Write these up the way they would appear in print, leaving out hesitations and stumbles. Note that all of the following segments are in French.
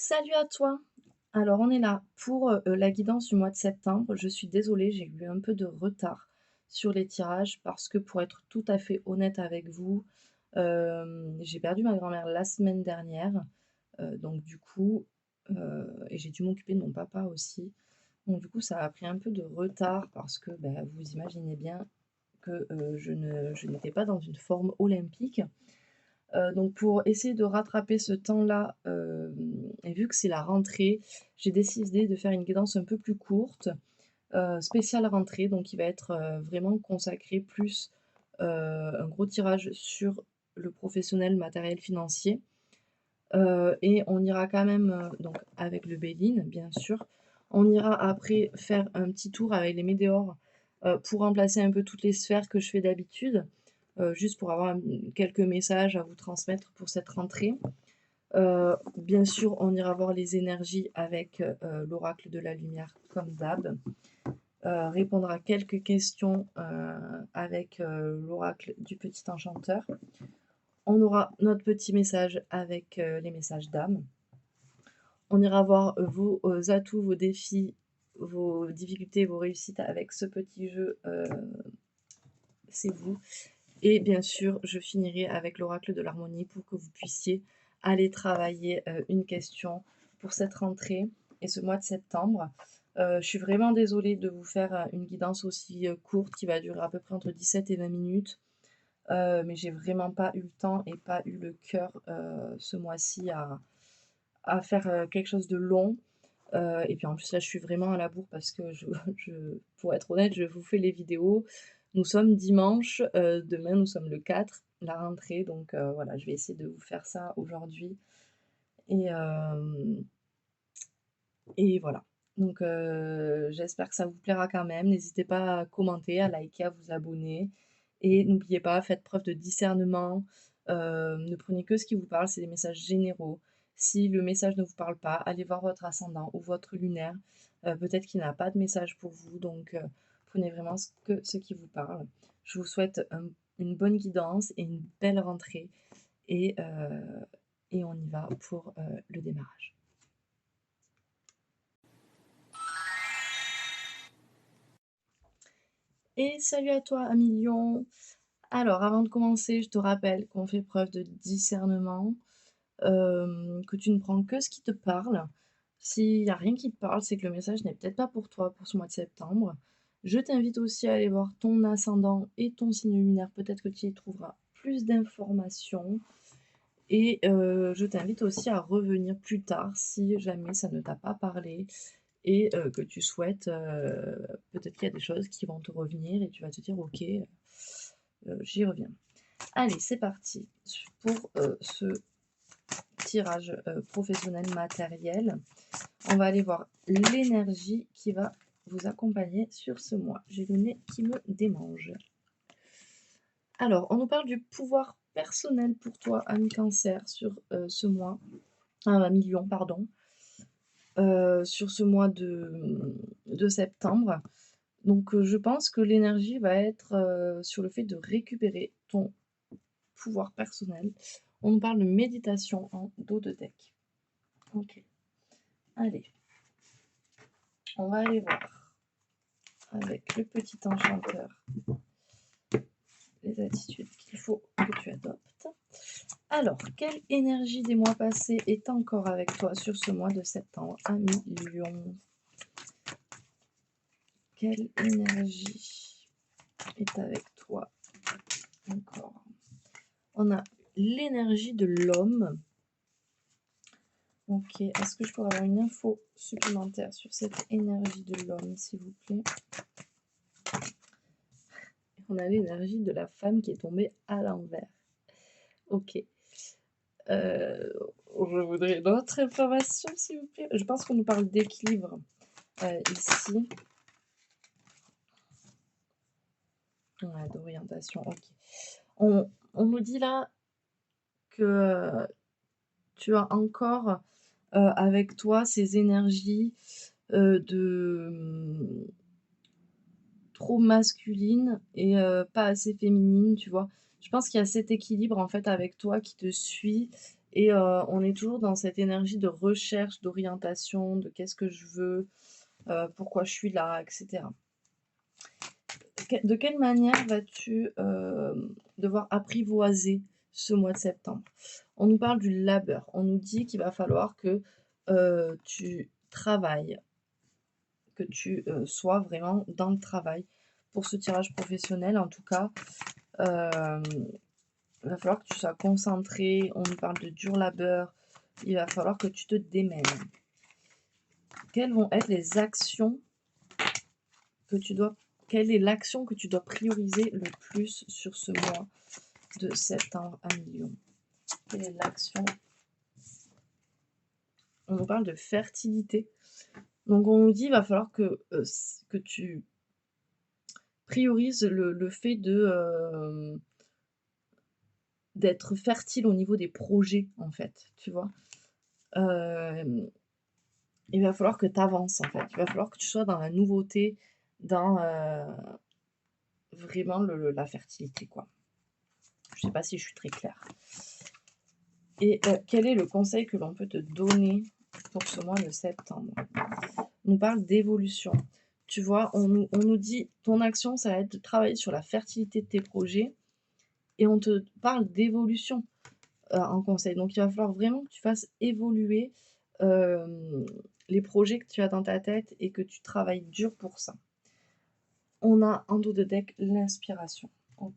Salut à toi. Alors on est là pour, la guidance du mois de septembre. Je suis désolée, j'ai eu un peu de retard sur les tirages parce que pour être tout à fait honnête avec vous, j'ai perdu ma grand-mère la semaine dernière, donc du coup, et j'ai dû m'occuper de mon papa aussi. Donc du coup, ça a pris un peu de retard parce que, bah, vous imaginez bien que, je n'étais pas dans une forme olympique. Donc pour essayer de rattraper ce temps-là, et vu que c'est la rentrée, j'ai décidé de faire une guidance un peu plus courte, spéciale rentrée, donc qui va être, vraiment consacrée plus, un gros tirage sur le professionnel, matériel financier, et on ira quand même, donc avec le Béline, bien sûr. On ira après faire un petit tour avec les météores, pour remplacer un peu toutes les sphères que je fais d'habitude, juste pour avoir, quelques messages à vous transmettre pour cette rentrée. Bien sûr, on ira voir les énergies avec, l'oracle de la lumière comme d'hab, répondre à quelques questions, avec, l'oracle du petit enchanteur. On aura notre petit message avec, les messages d'âme. On ira voir vos, atouts, vos défis, vos difficultés, vos réussites avec ce petit jeu, c'est vous. Et bien sûr, je finirai avec l'oracle de l'harmonie pour que vous puissiez aller travailler, une question pour cette rentrée et ce mois de septembre. Je suis vraiment désolée de vous faire, une guidance aussi, courte qui va durer à peu près entre 17 et 20 minutes, mais j'ai vraiment pas eu le temps et pas eu le cœur, ce mois-ci à faire, quelque chose de long. Et puis en plus là, je suis vraiment à la bourre parce que je pour être honnête, je vous fais les vidéos. Nous sommes dimanche, demain nous sommes le 4, la rentrée, donc voilà, je vais essayer de vous faire ça aujourd'hui et hem et voilà. Donc j'espère que ça vous plaira quand même. N'hésitez pas à commenter, à liker, à vous abonner et n'oubliez pas, faites preuve de discernement, ne prenez que ce qui vous parle, c'est des messages généraux. Si le message ne vous parle pas, allez voir votre ascendant ou votre lunaire, peut-être qu'il n'a pas de message pour vous, donc prenez vraiment ce qui vous parle. Je vous souhaite une bonne guidance et une belle rentrée et heu et on y va pour, le démarrage. Et salut à toi, ami lion. Alors, avant de commencer, je te rappelle qu'on fait preuve de discernement, que tu ne prends que ce qui te parle. S'il y a rien qui te parle, c'est que le message n'est peut-être pas pour toi pour ce mois de septembre. Je t'invite aussi à aller voir ton ascendant et ton signe lunaire. Peut-être que tu y trouveras plus d'informations. Et je t'invite aussi à revenir plus tard si jamais ça ne t'a pas parlé et que tu souhaites, peut-être qu'il y a des choses qui vont te revenir et tu vas te dire: «OK, j'y reviens». Allez, c'est parti pour, ce tirage, professionnel matériel. On va aller voir l'énergie qui va vous accompagner sur ce mois. J'ai le nez qui me démange. Alors, on nous parle du pouvoir personnel pour toi, ami Cancer, sur, ce mois, ami Lion, pardon, sur ce mois de septembre. Donc, je pense que l'énergie va être, sur le fait de récupérer ton pouvoir personnel. On nous parle de méditation en dos de deck. OK. Allez, on va aller voir avec le petit enchanteur les attitudes qu'il faut que tu adoptes. Alors, quelle énergie des mois passés est encore avec toi sur ce mois de septembre, ami Lion? Quelle énergie est avec toi encore? On a l'énergie de l'homme. OK. Est-ce que je pourrais avoir une info supplémentaire sur cette énergie de l'homme, s'il vous plaît? On a l'énergie de la femme qui est tombée à l'envers. OK. Je voudrais d'autres informations, s'il vous plaît. Je pense qu'on nous parle d'équilibre, ici. Ouais, d'orientation, OK. On nous dit là que, tu as encore, avec toi ces énergies, de, trop masculines et pas assez féminines, tu vois? Je pense qu'il y a cet équilibre, en fait, avec toi qui te suit et on est toujours dans cette énergie de recherche, d'orientation, de qu'est-ce que je veux, pourquoi je suis là, et cetera. De quelle manière vas-tu, devoir apprivoiser ce mois de septembre? On nous parle du labeur, on nous dit qu'il va falloir que, tu travailles, que tu, sois vraiment dans le travail. Pour ce tirage professionnel en tout cas, hem, il va falloir que tu sois concentré, on nous parle de dur labeur, il va falloir que tu te démènes. Quelles vont être les actions que tu dois quelle est l'action que tu dois prioriser le plus sur ce mois de septembre à millions? Quelle est l'action? On nous parle de fertilité. Donc on nous dit, il va falloir que tu priorises le fait d'être fertile au niveau des projets, en fait, tu vois? Hem, il va falloir que tu avances, en fait. Il va falloir que tu sois dans la nouveauté, dans, vraiment la fertilité, quoi. Je sais pas si je suis très claire. Et quel est le conseil que l'on peut te donner pour ce mois de septembre? On nous parle d'évolution. Tu vois, on nous dit: «Ton action, ça va être de travailler sur la fertilité de tes projets» et on te parle d'évolution, en conseil. Donc il va falloir vraiment que tu fasses évoluer, hem, les projets que tu as dans ta tête et que tu travailles dur pour ça. On a en dos de deck l'inspiration. OK.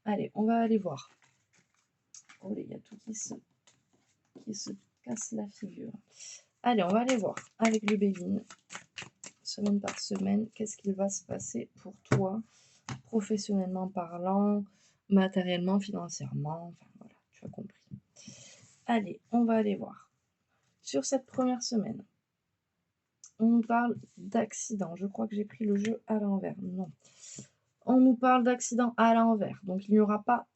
Allez, on va aller voir. Oh il y a tout qui se casse la figure. Allez, on va aller voir avec le Béline, semaine par semaine, qu'est-ce qu'il va se passer pour toi, professionnellement parlant, matériellement, financièrement, enfin voilà, tu as compris. Allez, on va aller voir. Sur cette première semaine, on nous parle d'accident. Je crois que j'ai pris le jeu à l'envers. Non. On nous parle d'accident à l'envers. Donc il n'y aura pas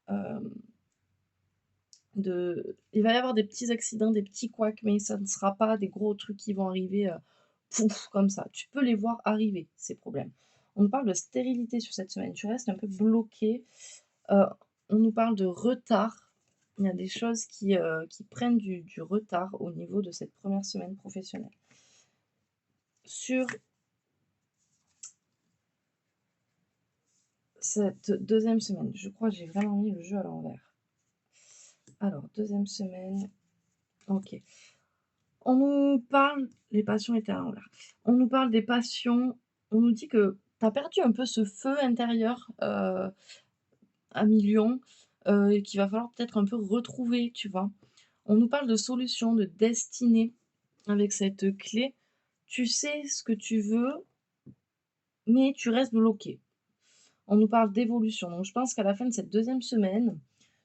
il va y avoir des petits accidents, des petits couacs, mais ça ne sera pas des gros trucs qui vont arriver, pouf, comme ça. Tu peux les voir arriver, ces problèmes. On nous parle de stérilité sur cette semaine. Tu restes un peu bloqué. Heu, on nous parle de retard. Il y a des choses qui prennent du retard au niveau de cette première semaine professionnelle. Sur cette deuxième semaine, je crois que j'ai vraiment mis le jeu à l'envers. Alors, deuxième semaine, OK. On nous parle les passions étaient à l'envers. On nous parle des passions, on nous dit que tu as perdu un peu ce feu intérieur, à millions, et qu'il va falloir peut-être un peu retrouver, tu vois? On nous parle de solutions, de destinée avec cette clé. Tu sais ce que tu veux, mais tu restes bloqué. On nous parle d'évolution, donc je pense qu'à la fin de cette deuxième semaine,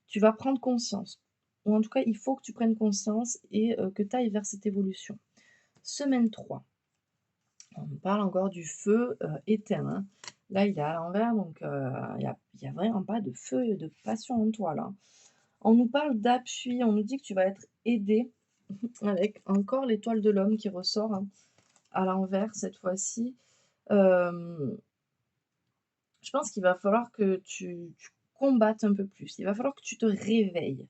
tu vas prendre conscience. Ou en tout cas, il faut que tu prennes conscience et que tu ailles vers cette évolution. Semaine 3. On nous parle encore du feu, éteint, hein. Là, il est à l'envers, donc il y a vraiment pas de feu et de passion en toi, là. On nous parle d'appui, on nous dit que tu vas être aidé avec encore l'étoile de l'homme qui ressort, hein, à l'envers cette fois-ci. Hem, je pense qu'il va falloir que tu combattes un peu plus. Il va falloir que tu te réveilles,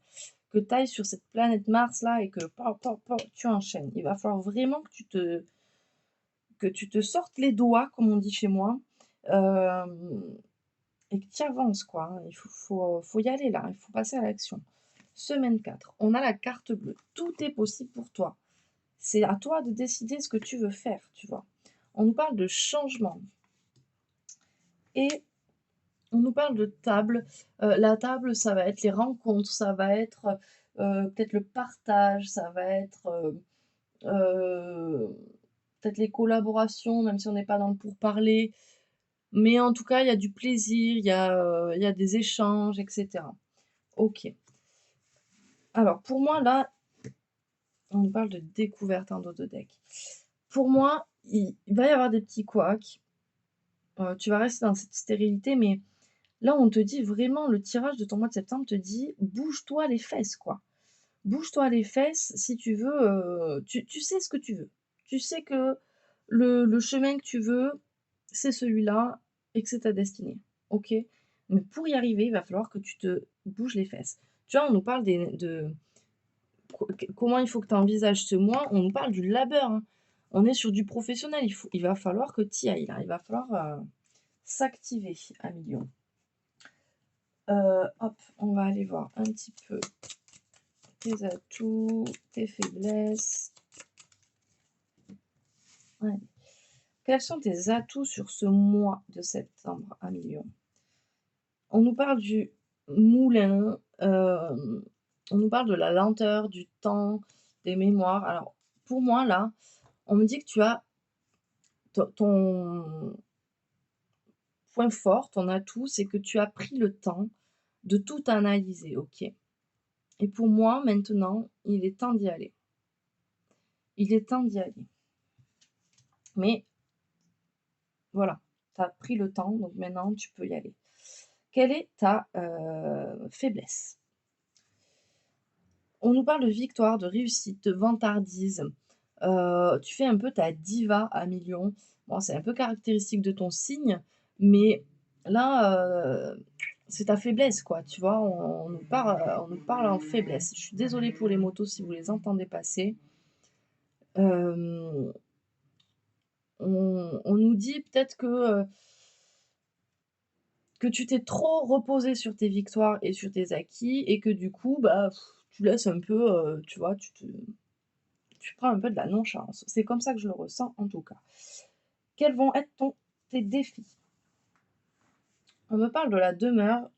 que tu ailles sur cette planète Mars-là et que pa pa pa tu enchaînes. Il va falloir vraiment que tu te sortes les doigts, comme on dit chez moi, hem et que tu avances, quoi, hein. Il faut y aller là, il faut passer à l'action. Semaine 4, on a la carte bleue. Tout est possible pour toi. C'est à toi de décider ce que tu veux faire, tu vois? On nous parle de changement et on nous parle de table. La table, ça va être les rencontres, ça va être, peut-être le partage, ça va être, peut-être les collaborations, même si on n'est pas dans le pourparler. Mais en tout cas, il y a du plaisir, il y a des échanges et cetera. OK. Alors pour moi là, on nous parle de découverte en dos de deck. Pour moi, il va y avoir des petits couacs, tu vas rester dans cette stérilité, mais là, on te dit vraiment le tirage de ton mois de septembre te dit: «Bouge-toi les fesses, quoi». Bouge-toi les fesses si tu veux, tu sais ce que tu veux. Tu sais que le chemin que tu veux, c'est celui-là et que c'est ta destinée. OK? Mais pour y arriver, il va falloir que tu te bouges les fesses. Tu vois, on nous parle comment il faut que tu envisages ce mois? On nous parle du labeur, hein. On est sur du professionnel. Il va falloir que tu y ailles là. Il va falloir, s'activer à million. Hop, on va aller voir un petit peu tes atouts, tes faiblesses. Allez. Quels sont tes atouts sur ce mois de septembre à million? On nous parle du moulin, on nous parle de la lenteur, du temps, des mémoires. Alors, pour moi, là, on me dit que tu as ton point fort, ton atout, c'est que tu as pris le temps de tout analyser, OK? Et pour moi, maintenant, il est temps d'y aller. Il est temps d'y aller. Mais voilà, tu as pris le temps, donc maintenant tu peux y aller. Quelle est ta, faiblesse? On nous parle de victoire, de réussite, de vantardise. Tu fais un peu ta diva à millions. Bon, c'est un peu caractéristique de ton signe, mais là, c'est ta faiblesse, quoi, tu vois? On nous parle en faiblesse. Je suis désolée pour les motos si vous les entendez passer. Hem, on nous dit peut-être que tu t'es trop reposé sur tes victoires et sur tes acquis et que du coup, bah, tu laisses un peu, tu vois, tu prends un peu de la nonchalance. C'est comme ça que je le ressens en tout cas. Quels vont être tes défis? On me parle de la demeure,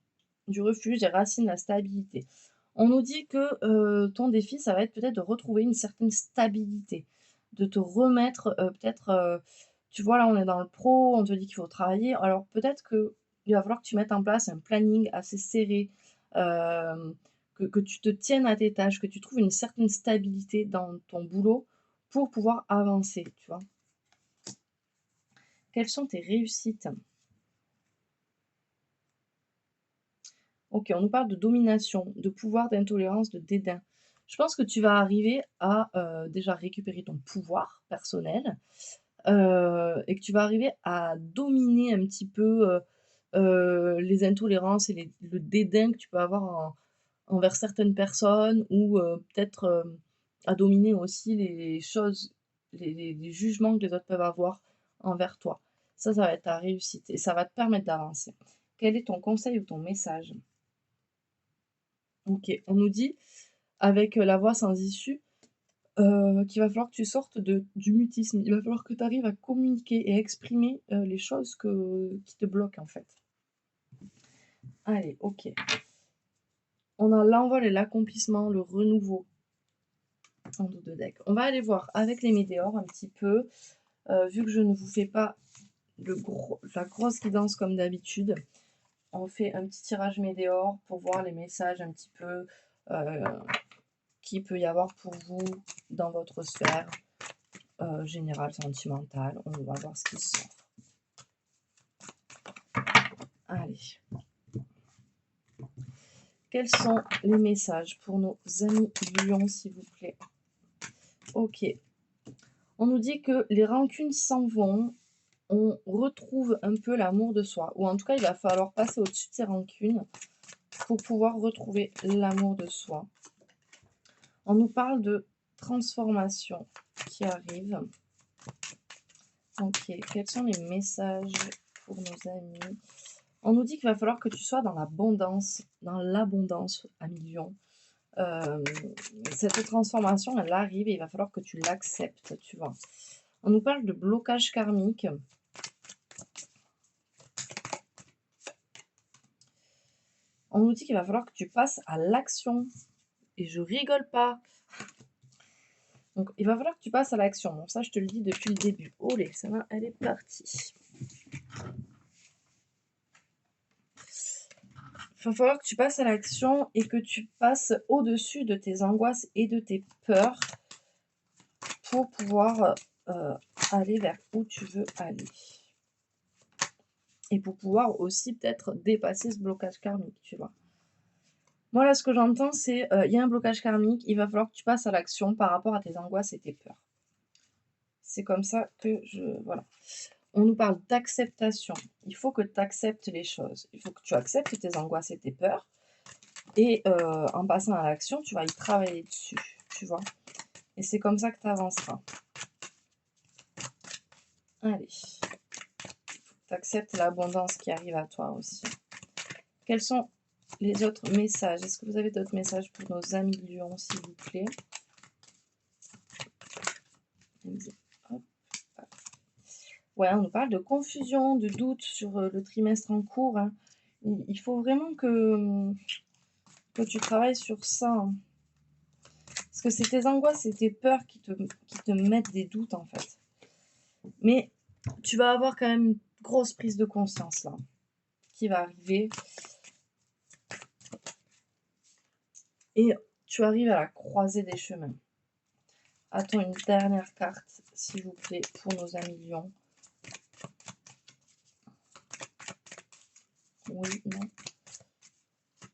du refuge, des racines, la stabilité. On nous dit que ton défi, ça va être peut-être de retrouver une certaine stabilité, de te remettre peut-être, tu vois, là, on est dans le pro, on te dit qu'il faut travailler. Alors peut-être qu'il va falloir que tu mettes en place un planning assez serré, que tu te tiennes à tes tâches, que tu trouves une certaine stabilité dans ton boulot pour pouvoir avancer, tu vois? Quelles sont tes réussites? OK, on nous parle de domination, de pouvoir, d'intolérance, de dédain. Je pense que tu vas arriver à, déjà récupérer ton pouvoir personnel, et que tu vas arriver à dominer un petit peu, les intolérances et le dédain que tu peux avoir envers certaines personnes ou, peut-être, à dominer aussi les choses, les jugements que les autres peuvent avoir envers toi. Ça va être ta réussite et ça va te permettre d'avancer. Quel est ton conseil ou ton message? OK, on nous dit avec, la voix sans issue, qu'il va falloir que tu sortes du mutisme. Il va falloir que tu arrives à communiquer et à exprimer, les choses qui te bloquent, en fait. Allez, OK. On a l'envol et l'accomplissement, le renouveau en dos de deck. On va aller voir avec les météores un petit peu, vu que je ne vous fais pas la grosse guidance comme d'habitude. On fait un petit tirage météore pour voir les messages un petit peu, heu, qu'il peut y avoir pour vous dans votre sphère. Général, sentimental, on va voir ce qui sort. Allez. Quels sont les messages pour nos amis lions, s'il vous plaît? OK. On nous dit que les rancunes s'en vont, on retrouve un peu l'amour de soi, ou en tout cas, il va falloir passer au-dessus de ces rancunes pour pouvoir retrouver l'amour de soi. On nous parle de transformation qui arrive. OK. Quels sont les messages pour nos amis? On nous dit qu'il va falloir que tu sois dans l'abondance à millions. Hem, cette transformation, elle arrive et il va falloir que tu l'acceptes, tu vois? On nous parle de blocage karmique. On nous dit qu'il va falloir que tu passes à l'action et je rigole pas. Donc il va falloir que tu passes à l'action. Bon ça, je te le dis depuis le début. Olé, celle-là, elle est partie. Il va falloir que tu passes à l'action et que tu passes au-dessus de tes angoisses et de tes peurs pour pouvoir, aller vers où tu veux aller. Et pour pouvoir aussi peut-être dépasser ce blocage karmique, tu vois? Moi là, ce que j'entends, c'est, il y a un blocage karmique, il va falloir que tu passes à l'action par rapport à tes angoisses et tes peurs. C'est comme ça que voilà. On nous parle d'acceptation. Il faut que tu acceptes les choses. Il faut que tu acceptes tes angoisses et tes peurs et en passant à l'action, tu vas y travailler dessus. tu vois? Et c'est comme ça que tu avanceras. Allez, tu acceptes l'abondance qui arrive à toi aussi. Quels sont les autres messages? Est-ce que vous avez d'autres messages pour nos amis lions, s'il vous plaît? Hop. Ouais, on nous parle de confusion, de doute sur le trimestre en cours, hein. Il faut vraiment que tu travailles sur ça, hein. Parce que c'est tes angoisses et tes peurs qui te mettent des doutes, en fait. Mais tu vas avoir quand même une grosse prise de conscience, là, qui va arriver. Et tu arrives à la croisée des chemins. Attends une dernière carte, s'il vous plaît, pour nos amis lions. Oui, non.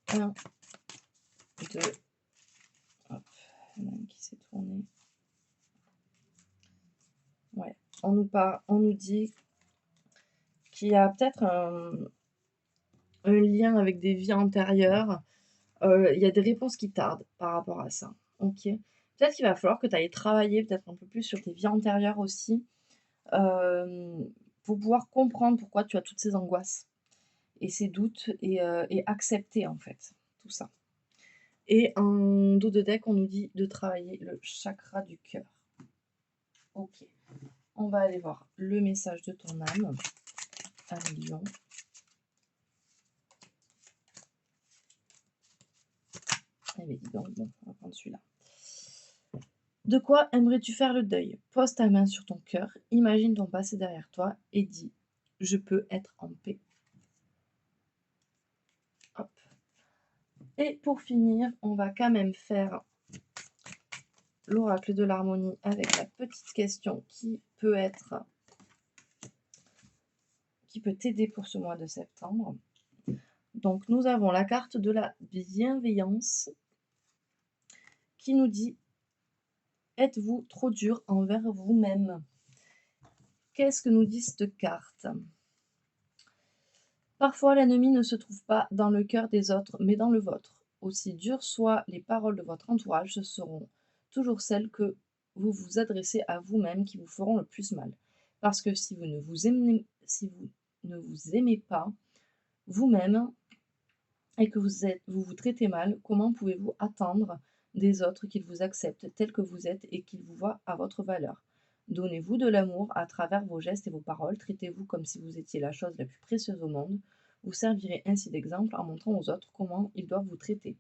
1, 2. Hop, il y en a un qui s'est tourné. Ouais, on nous dit qu'il y a peut-être un lien avec des vies antérieures. Il y a des réponses qui tardent par rapport à ça. Ok. Peut-être qu'il va falloir que tu ailles travailler peut-être un peu plus sur tes vies antérieures aussi, pour pouvoir comprendre pourquoi tu as toutes ces angoisses et ces doutes et accepter en fait tout ça. Et en dos de deck, on nous dit de travailler le chakra du cœur. Ok. On va aller voir le message de ton âme. Un lion. Eh bien, dis donc, bon, on va prendre celui-là. De quoi aimerais-tu faire le deuil? Pose ta main sur ton cœur, imagine ton passé derrière toi et dis « Je peux être en paix ». Hop. Et pour finir, on va quand même faire l'oracle de l'harmonie avec la petite question qui peut t'aider pour ce mois de septembre. Donc nous avons la carte de la bienveillance qui nous dit « Êtes-vous trop dur envers vous-même » Qu'est-ce que nous dit cette carte? Parfois, l'ennemi ne se trouve pas dans le cœur des autres, mais dans le vôtre. Aussi dures soient les paroles de votre entourage, ce seront toujours celles que vous vous adressez à vous-même qui vous feront le plus mal. Parce que si vous ne vous aimez pas vous-même et que vous vous traitez mal, comment pouvez-vous attendre des autres qu'ils vous acceptent tel que vous êtes et qu'ils vous voient à votre valeur? Donnez-vous de l'amour à travers vos gestes et vos paroles, traitez-vous comme si vous étiez la chose la plus précieuse au monde. Vous servirez ainsi d'exemple en montrant aux autres comment ils doivent vous traiter.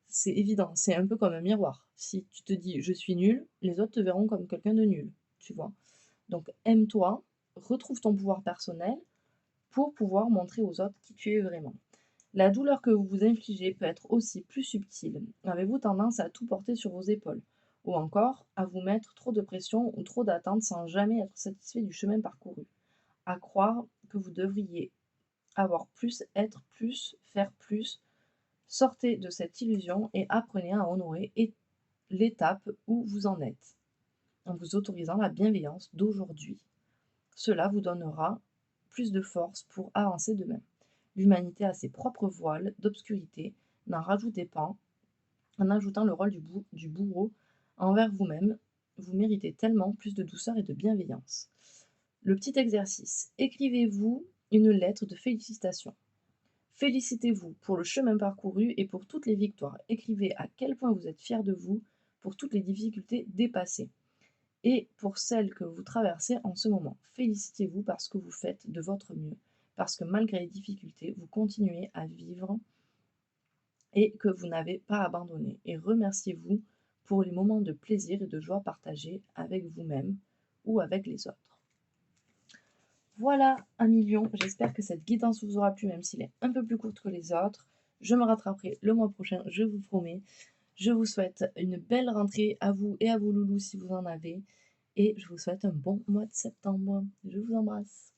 C'est évident, c'est un peu comme un miroir. Si tu te dis je suis nul, les autres te verront comme quelqu'un de nul, tu vois. Donc aime-toi, retrouve ton pouvoir personnel pour pouvoir montrer aux autres qui tu es vraiment. La douleur que vous vous infligez peut être aussi plus subtile. Avez-vous tendance à tout porter sur vos épaules? Ou encore à vous mettre trop de pression ou trop d'attentes sans jamais être satisfait du chemin parcouru? À croire que vous devriez avoir plus, être plus, faire plus. Sortez de cette illusion et apprenez à honorer l'étape où vous en êtes, en vous autorisant la bienveillance d'aujourd'hui. Cela vous donnera plus de force pour avancer demain. L'humanité a ses propres voiles d'obscurité, n'en rajoutez pas, en ajoutant le rôle du bourreau envers vous-même. Vous méritez tellement plus de douceur et de bienveillance. Le petit exercice. Écrivez-vous une lettre de félicitations. Félicitez-vous pour le chemin parcouru et pour toutes les victoires. Écrivez à quel point vous êtes fier de vous pour toutes les difficultés dépassées et pour celles que vous traversez en ce moment. Félicitez-vous parce que vous faites de votre mieux, parce que malgré les difficultés, vous continuez à vivre et que vous n'avez pas abandonné. Et remerciez-vous pour les moments de plaisir et de joie partagés avec vous-même ou avec les autres. Voilà, un million. J'espère que cette guidance vous aura plu, même s'il est un peu plus courte que les autres. Je me rattraperai le mois prochain, je vous promets. Je vous souhaite une belle rentrée à vous et à vos loulous si vous en avez. Et je vous souhaite un bon mois de septembre. Je vous embrasse.